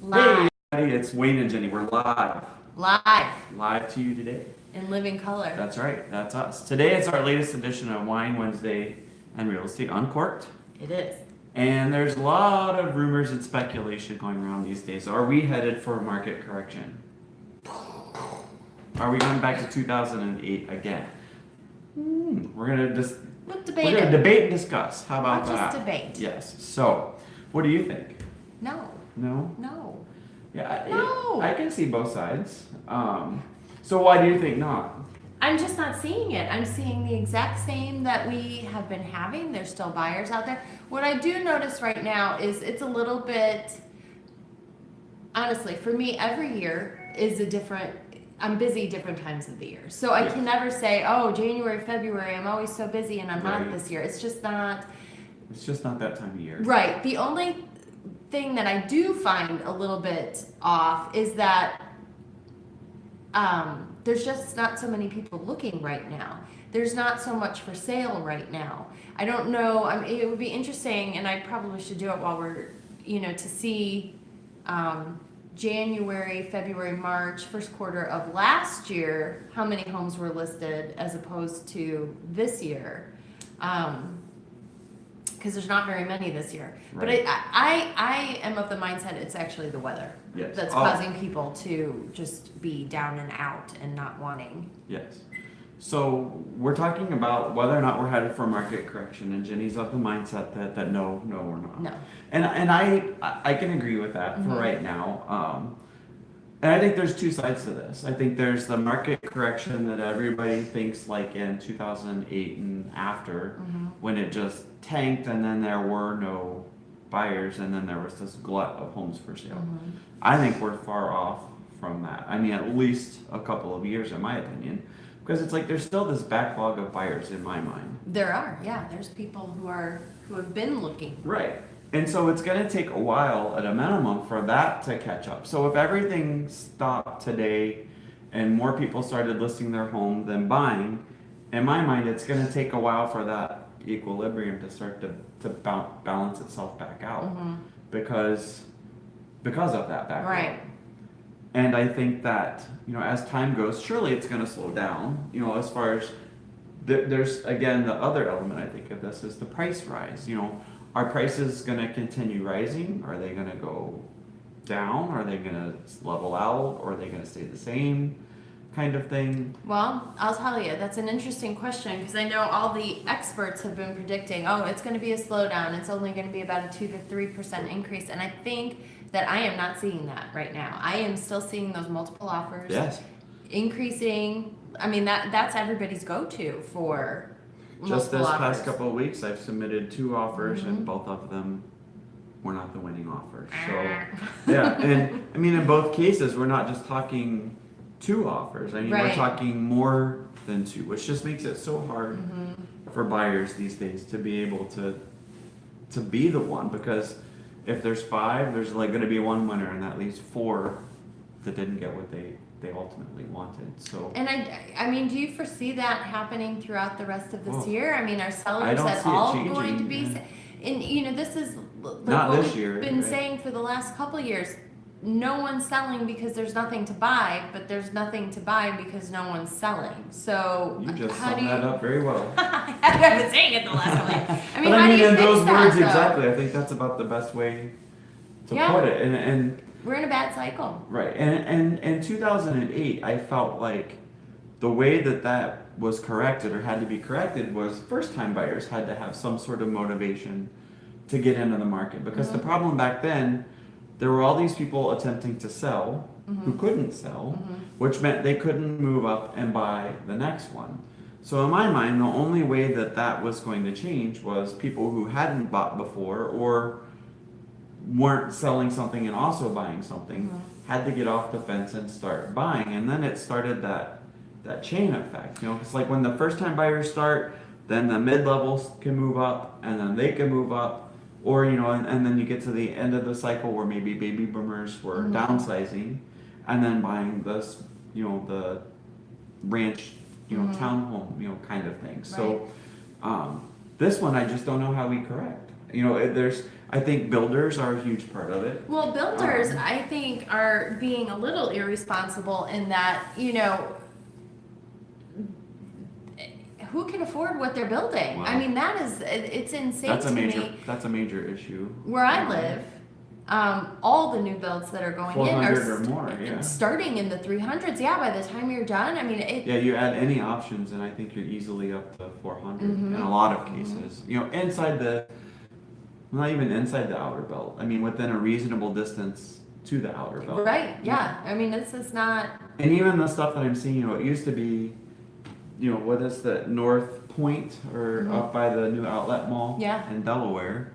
Live. Hey, everybody, it's Wayne and Jenny. We're live. Live. Live to you today. In living color. That's right. That's us. Today it's our latest edition of Wine Wednesday and Real Estate Uncorked. It is. And there's a lot of rumors and speculation going around these days. Are we headed for a market correction? Are we going back to 2008 again? We're gonna debate and discuss. How about Not that? just debate. Yes. So, what do you think? No. No. No. Yeah. No. I can see both sides. So why do you think not? I'm just not seeing it. I'm seeing the exact same that we have been having. There's still buyers out there. What I do notice right now is it's a little bit, honestly, for me, every year is a different, I'm busy different times of the year. So I can never say, oh, January, February, I'm always so busy and I'm not this year. It's just not. It's just not that time of year. Right. The only thing that I do find a little bit off is that there's just not so many people looking right now. There's not so much for sale right now. I don't know. I mean, it would be interesting, and I probably should do it while we're, to see January, February, March, first quarter of last year, how many homes were listed as opposed to this year. Because there's not very many this year. Right. But I am of the mindset it's actually the weather that's causing people to just be down and out and not wanting. Yes. So we're talking about whether or not we're headed for a market correction, and Jenny's of the mindset that no, we're not. No. And I can agree with that for right now. And I think there's two sides to this. I think there's the market correction that everybody thinks like in 2008 and after, when it just tanked and then there were no buyers and then there was this glut of homes for sale. I think we're far off from that. I mean, at least a couple of years in my opinion, because it's like there's still this backlog of buyers in my mind. There are, yeah. There's people who have been looking. Right. And so it's going to take a while at a minimum for that to catch up. So if everything stopped today and more people started listing their home than buying, in my mind, it's going to take a while for that equilibrium to start to balance itself back out because of that backlog. Right. And I think that, as time goes, surely it's going to slow down, as far as there's, again, the other element I think of this is the price rise. Are prices going to continue rising? Are they going to go down? Are they going to level out? Or are they going to stay the same kind of thing? Well, I'll tell you, that's an interesting question because I know all the experts have been predicting, it's going to be a slowdown. It's only going to be about a 2 to 3% increase. And I think that I am not seeing that right now. I am still seeing those multiple offers increasing. I mean, that's everybody's go-to for just this offers. past couple of weeks, I've submitted 2 offers and both of them were not the winning offers. So, yeah. And I mean, in both cases, we're not just talking 2 offers. I mean, we're talking more than 2, which just makes it so hard for buyers these days to be able to be the one, because if there's 5, there's like going to be 1 winner, and that leaves 4 that didn't get what they ultimately wanted. So, and I mean, do you foresee that happening throughout the rest of this year? I mean, are sellers at at all going to be? And this is like not what this we've year, been saying for the last couple of years. No one's selling because there's nothing to buy, but there's nothing to buy because no one's selling. So you just summed that up very well. I've been saying it the last week. I mean, but how do you in fix those that, words though? exactly, I think that's about the best way to put it. And we're in a bad cycle. Right. And in 2008, I felt like the way that was corrected or had to be corrected was first-time buyers had to have some sort of motivation to get into the market, because the problem back then, there were all these people attempting to sell who couldn't sell, which meant they couldn't move up and buy the next one. So in my mind, the only way that was going to change was people who hadn't bought before or weren't selling something and also buying something had to get off the fence and start buying. And then it started that chain effect. It's like when the first time buyers start, then the mid-levels can move up, and then they can move up. Or, and then you get to the end of the cycle where maybe baby boomers were downsizing and then buying this, the ranch, townhome, kind of thing. So this one, I just don't know how we correct. I think builders are a huge part of it. Well, builders, I think, are being a little irresponsible in that, who can afford what they're building? I Wow. mean, it's insane That's to a major, me. that's a major issue. Where I live, all the new builds that are going in 400 are or more, yeah. starting in the 300s. Yeah, by the time you're done, I mean, Yeah, you add any options, and I think you're easily up to 400 Mhm. in a lot of cases. Inside not even inside the outer belt. I mean, within a reasonable distance to the outer belt. right, yeah. I mean, this is not, And even the stuff that I'm seeing, it used to be, what is the North Point or Mhm. up by the new outlet mall Yeah. in Delaware,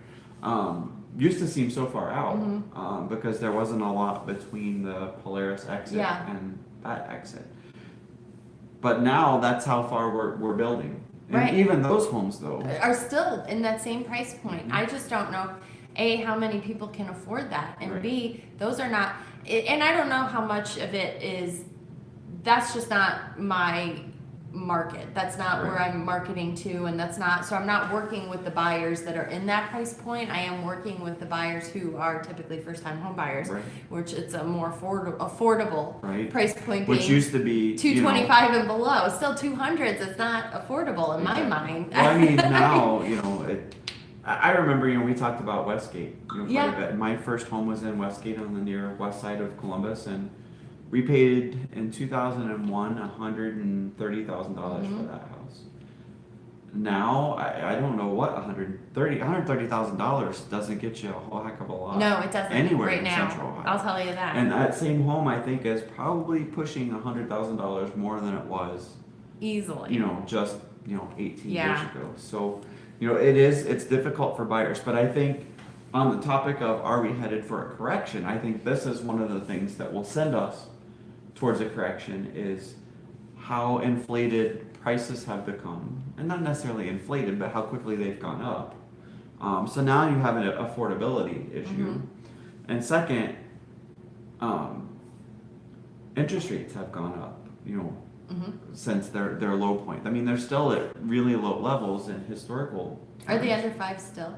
used to seem so far out Mhm. because there wasn't a lot between the Polaris exit Yeah. and that exit. But now that's how far we're building. And Right. even those homes though. are still in that same price point. Mhm. I just don't know, A, how many people can afford that, and Right. B, those are not, and I don't know how much of it is, that's just not my market. That's not where Right. I'm marketing to, and so I'm not working with the buyers that are in that price point. I am working with the buyers who are typically first-time home buyers, Right. which it's a more affordable Right. price point Which being used to be 225 and below. Still 200s, it's not affordable in my Exactly. mind. Well, I mean, now, I remember, we talked about Westgate, quite Yeah. a bit. My first home was in Westgate on the near west side of Columbus, and we paid in 2001 $130,000 for Mhm. that house. Now, I don't know what $130,000 doesn't get you a whole heck of a lot. No, it doesn't. Anywhere right in now. Central Ohio. I'll tell you that. And that same home, I think, is probably pushing $100,000 more than it was Easily. just 18 years Yeah. ago. So, it's difficult for buyers, but I think on the topic of are we headed for a correction, I think this is one of the things that will send us towards a correction is how inflated prices have become, and not necessarily inflated, but how quickly they've gone up. So now you have an affordability issue, Mhm. and second, interest rates have gone up. Mhm. Since their low point. I mean, they're still at really low levels in historical Are they terms. under 5 still?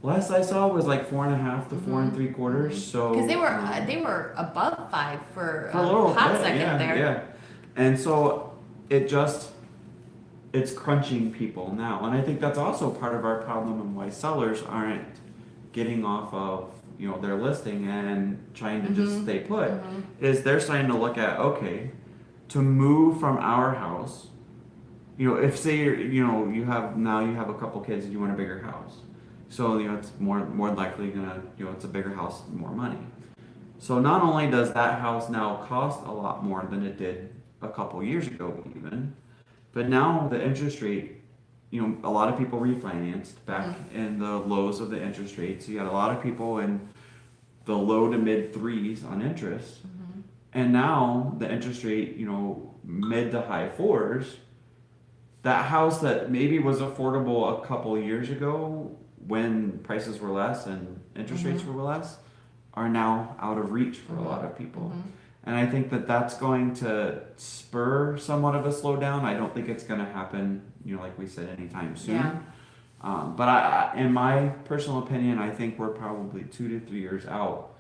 Last I saw was like 4.5 to 4 3/4. So Because they were above 5 for for a little hot bit, second yeah, there. yeah. And so it's crunching people now, and I think that's also part of our problem and why sellers aren't getting off of their listing and trying to just Mhm. stay put. Mhm. Is they're starting to look at, okay, to move from our house, if say you have a couple kids and you want a bigger house, so it's more likely gonna it's a bigger house, more money. So not only does that house now cost a lot more than it did a couple years ago even, but now the interest rate, a lot of people refinanced back in the lows of the interest rates. You got a lot of people in the low to mid threes on interest. Mhm. And now the interest rate, mid to high fours, that house that maybe was affordable a couple years ago when prices were less and interest rates were less, are now out of reach for a lot of people. Mhm. And I think that that's going to spur somewhat of a slowdown. I don't think it's going to happen, like we said, anytime soon. Yeah. But in my personal opinion, I think we're probably 2 to 3 years out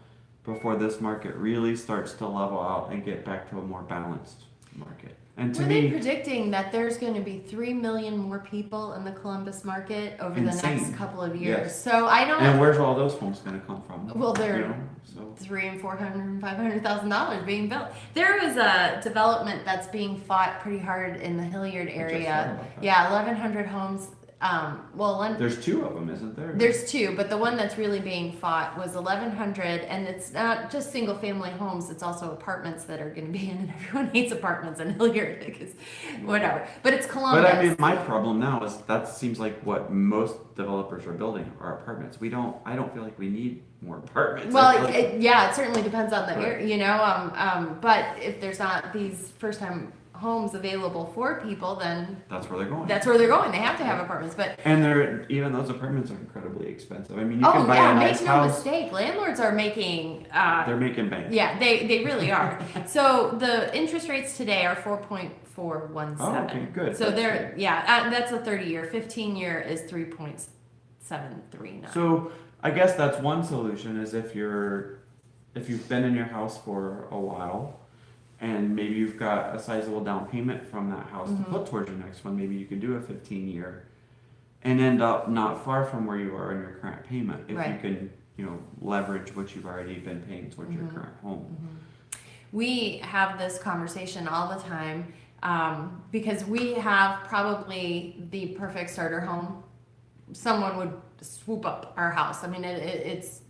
before this market really starts to level out and get back to a more balanced market. And to Were they me, predicting that there's going to be 3 million more people in the Columbus market over the next Insane. couple of years? Yes. So I don't. and where's all those homes going to come from? Well, they're So 300 and 400 and 500,000 dollars being built. There was a development that's being fought pretty hard in the Hilliard heard area. about that. Yeah, 1,100 homes. there's 2 of them, isn't there? There's 2, but the one that's really being fought was 1,100, and it's not just single family homes, it's also apartments that are going to be in, and everyone hates apartments in Hilliard because whatever. But it's Columbus. But I mean, my problem now is that seems like what most developers are building are apartments. I don't feel like we need more apartments. I Well, feel like- yeah, it certainly depends on the Right. area, but if there's not these first-time homes available for people, then that's where they're going. that's where they're going. They have to have apartments, but And even those apartments are incredibly expensive. I mean, you oh can buy yeah, a nice make no house. mistake, landlords are making. They're making bank. Yeah, they really are. So the interest rates today are 4.417. Oh, okay, good. So That's they're that's a 30-year. 15-year is 3.73 now. So I guess that's one solution is if you've been in your house for a while and maybe you've got a sizable down payment from that house to put towards your next one, maybe you could do a 15-year and end up not far from where you are in your current payment if you can, leverage what you've already been paying towards your current home. We have this conversation all the time because we have probably the perfect starter home. Someone would swoop up our house. I mean, it's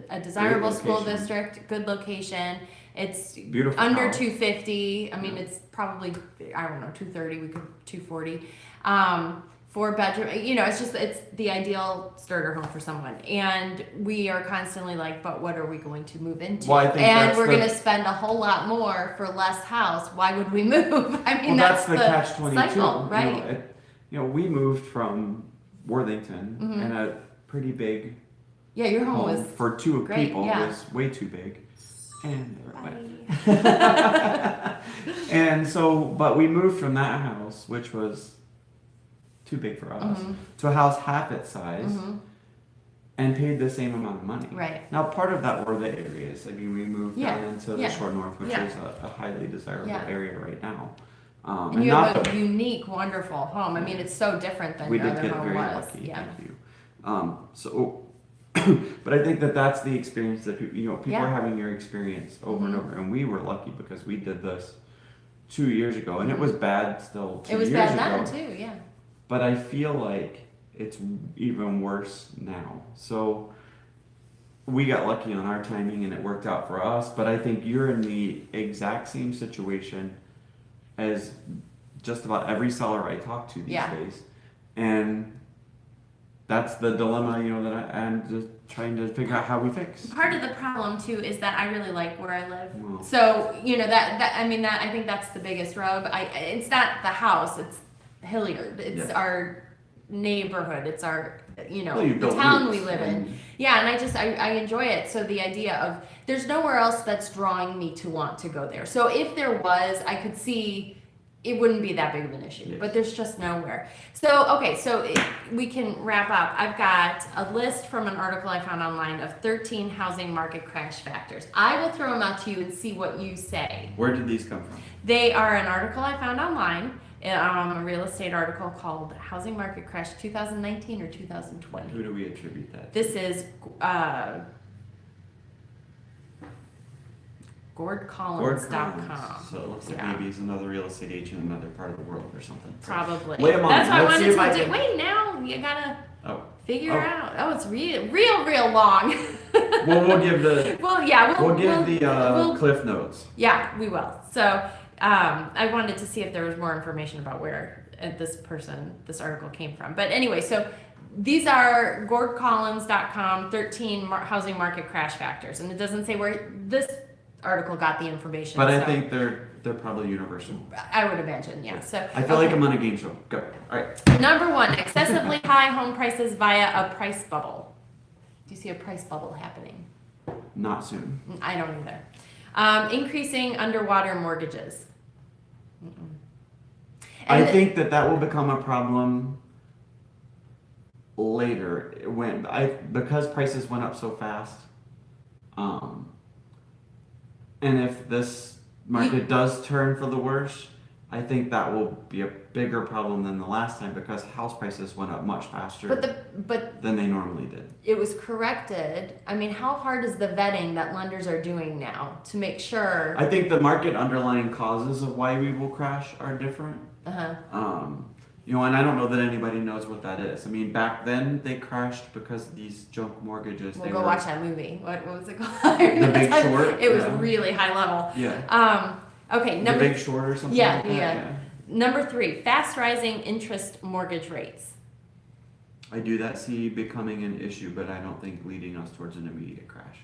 a desirable school district, good location. It's beautiful under house. 250. I mean, it's probably, I don't know, 230. We could 240. 4 bedroom. It's the ideal starter home for someone. And we are constantly like, but what are we going to move into? Well, I think and we're going to spend a whole lot more for less house. Why would we move? I mean, that's the catch-22 cycle, right? We moved from Worthington and a pretty big your home was for two great, people yeah. was way too big, and there it went. And so, but we moved from that house, which was too big for us, to a house half its size, and paid the same amount of money. Right. Now, part of that were the areas. I mean, we moved down into the short north, which is a highly desirable area right now. And you have a unique, wonderful home. I mean, it's so different than we your did other get home very was. lucky. Yeah. Thank you. But I think that that's the experience that people are having your experience over and over. And we were lucky because we did this 2 years ago, and it was bad still 2 years ago. It was bad then too, yeah. But I feel like it's even worse now. So we got lucky on our timing and it worked out for us, but I think you're in the exact same situation as just about every seller I talk to these days. And that's the dilemma, that I'm just trying to figure out how we fix. Part of the problem too is that I really like where I live. Wow. So, I think that's the biggest rub. It's not the house, it's Hilliard. It's our neighborhood. It's our, the town we live in. Yeah, and I enjoy it. So the idea of there's nowhere else that's drawing me to want to go there. So if there was, I could see it wouldn't be that big of an issue, but there's just nowhere. So, we can wrap up. I've got a list from an article I found online of 13 housing market crash factors. I will throw them out to you and see what you say. Where did these come from? They are an article I found online. A real estate article called Housing Market Crash 2019 or 2020. Who do we attribute that to? This is GordCollins.com. So it looks like maybe he's another real estate agent in another part of the world or something. Probably. Lay 'em on. That's what Let's I see wanted if to I do. can- Wait, now you gotta figure Oh. out. Oh, it's real long. Well, we'll give the we'll give Cliff Notes. Yeah, we will. So I wanted to see if there was more information about where this article came from. But anyway, so these are GordCollins.com 13 housing market crash factors, and it doesn't say where this article got the information. But I think they're probably universal. I would imagine, yeah. So I feel like I'm on a game show. Go. All right. Number 1, excessively high home prices via a price bubble. Do you see a price bubble happening? Not soon. I don't either. Increasing underwater mortgages. I think that will become a problem later because prices went up so fast. And if this market does turn for the worse, I think that will be a bigger problem than the last time because house prices went up much faster than they normally did. It was corrected. I mean, how hard is the vetting that lenders are doing now to make sure? I think the market underlying causes of why we will crash are different. And I don't know that anybody knows what that is. I mean, back then they crashed because these junk mortgages. We'll go watch that movie. What was it called? The Big Short. It was really high level. Yeah. Okay. The Big Short or something. Yeah, like that. yeah. Number 3, fast rising interest mortgage rates. I do see becoming an issue, but I don't think leading us towards an immediate crash.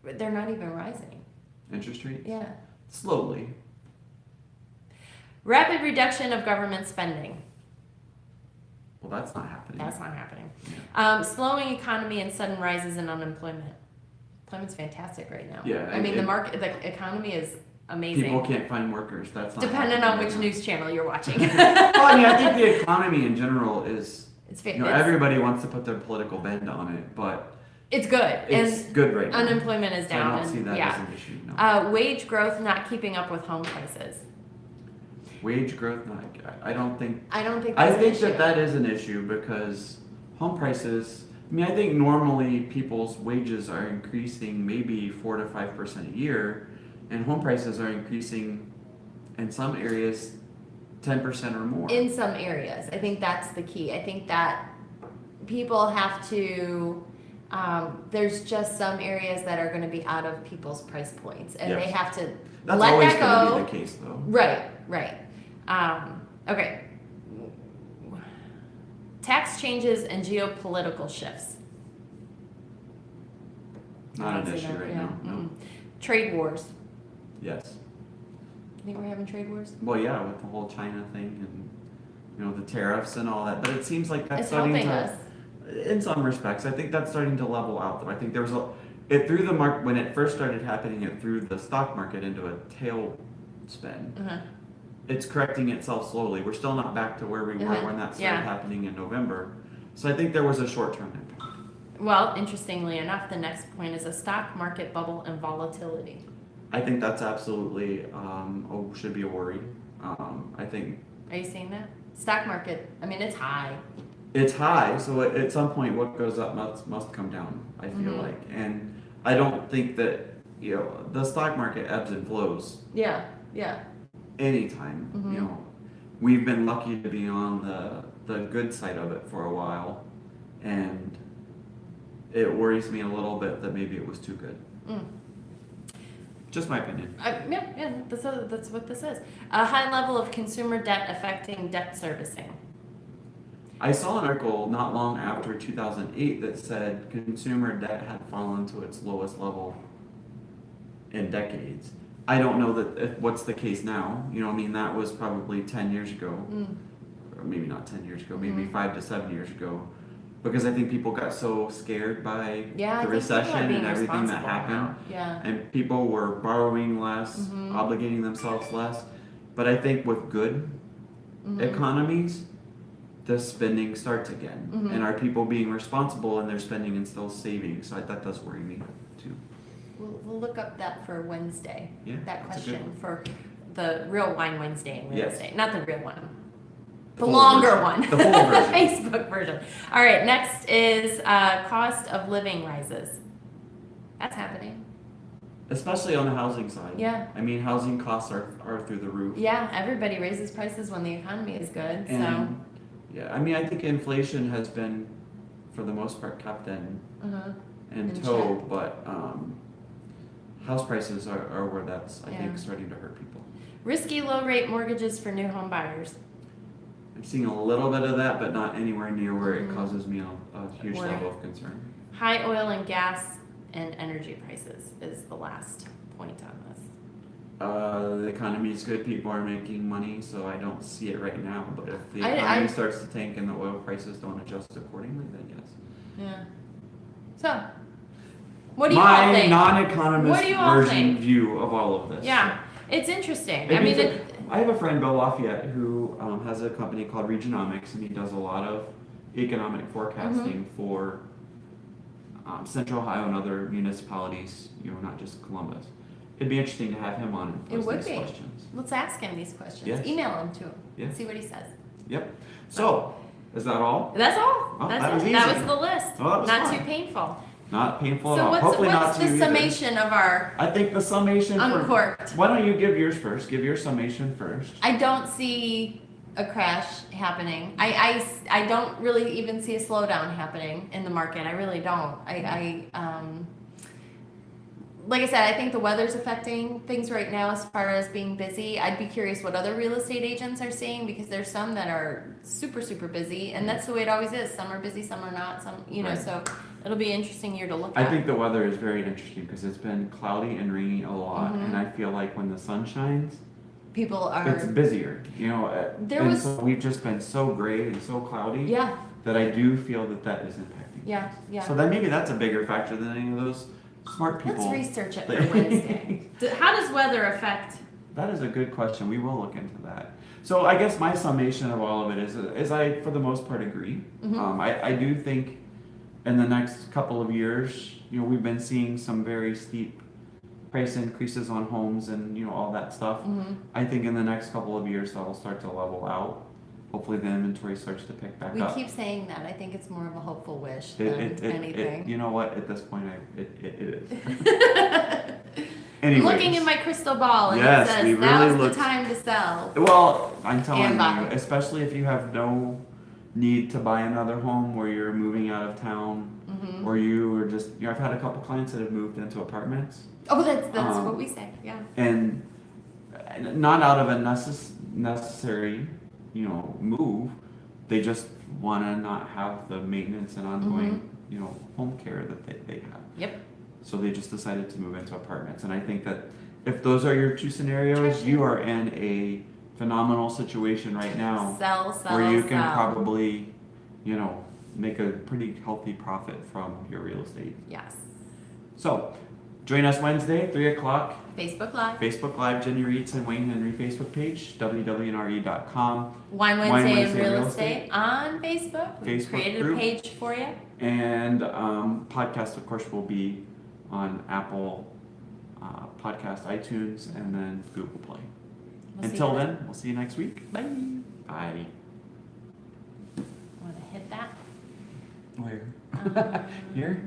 But they're not even rising. Interest rates? Yeah. Slowly. Rapid reduction of government spending. Well, that's not happening. That's not happening. Yeah. Slowing economy and sudden rises in unemployment. Employment's fantastic right now. Yeah. I mean, the economy is amazing. People can't find workers. That's not depending on happening which right now. news channel you're watching. Well, I think the economy in general is It's fair. You know, everybody wants to put their political bend on it, but It's good. it's And good right now. unemployment is So I down. don't see that yeah. as an issue. No. Wage growth not keeping up with home prices. Wage growth, no, I don't think. I don't think I that's think an issue. that is an issue because home prices. I mean, I think normally people's wages are increasing maybe 4 to 5% a year, and home prices are increasing in some areas 10% or more. In some areas. I think that's the key. I think that people have to, there's just some areas that are going to be out of people's price points, and Yes. they have to That's let always that going go. to be the case, though. Right. Okay. Tax changes and geopolitical shifts. I Not don't an see issue that, right yeah. now. No. Mm-mm. Trade wars. Yes. You think we're having trade wars? Well, yeah, with the whole China thing and the tariffs and all that, but it seems like that's It's starting helping to. us. In some respects, I think that's starting to level out. Though I think there was it threw the mark when it first started happening. It threw the stock market into a tailspin. Uh-huh. It's correcting itself slowly. We're still not back to where we were Uh-huh. when that started Yeah. happening in November. So I think there was a short-term impact. Well, interestingly enough, the next point is a stock market bubble and volatility. I think that's absolutely should be a worry. I think Are you seeing that? Stock market, I mean, it's high. it's high, so at some point, what goes up must come down. I feel Mhm. like, and I don't think that the stock market ebbs and flows Yeah. anytime. Mhm. We've been lucky to be on the good side of it for a while, and it worries me a little bit that maybe it was too good. Mm. Just my opinion. That's what this is. A high level of consumer debt affecting debt servicing. I saw an article not long after 2008 that said consumer debt had fallen to its lowest level in decades. I don't know what's the case now. I mean, that was probably 10 years ago, or maybe not 10 years ago, maybe 5 to 7 years ago, because I think people got so scared by Yeah, I the think people are recession being and everything that responsible happened. now. Yeah. And people were borrowing less, Mhm. obligating themselves less. But I think with good Mhm. economies, the spending starts again. Mhm. And are people being responsible in their spending and still saving? So that does worry me too. We'll look up that for Wednesday. Yeah, That that's a good question for the real Wine Wednesday and Yes. Wednesday, not the real one. The full longer version. one. The full version. Facebook version. All right, next is cost of living rises. That's happening. Especially on the housing side. Yeah. I mean, housing costs are through the roof. Yeah, everybody raises prices when the economy is good. And yeah, I mean, I think inflation has been, for the most part, kept in In tow, check. but house prices are where that's, I Yeah. think, starting to hurt people. Risky low rate mortgages for new home buyers. I'm seeing a little bit of that, but not anywhere near where it Mhm. causes me a huge Worry. level of concern. High oil and gas and energy prices is the last point on this. The economy is good, people are making money, so I don't see it right now, but if the I- economy starts to tank and the oil prices don't adjust accordingly, then yes. Yeah. So, what do you all My think? non-economist What do you all version think? view of all of this. Yeah, it's interesting. Maybe I mean, I have a friend, Bill Lafayette, who has a company called Regionomics, and he does a lot of economic forecasting Mm-hmm. for Central Ohio and other municipalities, not just Columbus. It'd be interesting to have him on and It pose would these be. questions. Let's ask him these questions. Yes. Email him to him. Yeah. See what he says. Yep. So, is that all? That's all. Oh, That's that was it. That easy. was the list. Oh, that was Not fun. too painful. Not painful at So all. what's Hopefully not the too either. summation of our I think the summation Uncorked? Why don't you give yours first? Give your summation first. I don't see a crash happening. I don't really even see a slowdown happening in the market. I really don't. Like I said, I think the weather's affecting things right now as far as being busy. I'd be curious what other real estate agents are seeing, because there's some that are super, super busy, and that's the way it always is. Some are busy, some are not. Right. So it'll be an interesting year to look I at. think the weather is very interesting because it's been cloudy and rainy a lot, Mhm. and I feel like when the sun shines, People it's are, busier. There and was- so we've just been so gray and so cloudy yeah, that I do feel that is impacting. yeah, yeah. So then maybe that's a bigger factor than any of those smart people. Let's research it that- for Wednesday. How does weather affect That is a good question. We will look into that. So I guess my summation of all of it is I, for the most part, agree. Mhm. I do think in the next couple of years, we've been seeing some very steep price increases on homes and, all that stuff. Mhm. I think in the next couple of years, that'll start to level out. Hopefully the inventory starts to pick back We up. keep saying that. I think it's more of a hopeful wish It, than anything. you know what? At this point, it is. I'm Anyways. looking in my crystal ball and Yes, it we says really now's looked- the time to sell. Well, I'm telling And buy. you, especially if you have no need to buy another home where you're moving out of town, Mhm. or you are just, I've had a couple clients that have moved into apartments, Oh, that's Um, what we say. Yeah. and not out of a necessary, move. They just want to not have the maintenance and ongoing, home care that they have. Yep. So they just decided to move into apartments. And I think that if those are your two scenarios, you are in a phenomenal situation right now Sell, where you can sell. probably, make a pretty healthy profit from your real estate. Yes. So join us Wednesday, 3 o'clock, Facebook Live. Facebook Live, Jenny Reitz and Wayne Henry Facebook page, www.re.com. Wine Wine Wednesday and Wednesday Real Real Estate on Facebook. We Facebook created group. a page for you. And podcast, of course, will be on Apple Podcast, iTunes, and then Google Play. We'll see Until you then, we'll see you next week. Bye. Bye. Want to hit that? Where? Um, Here?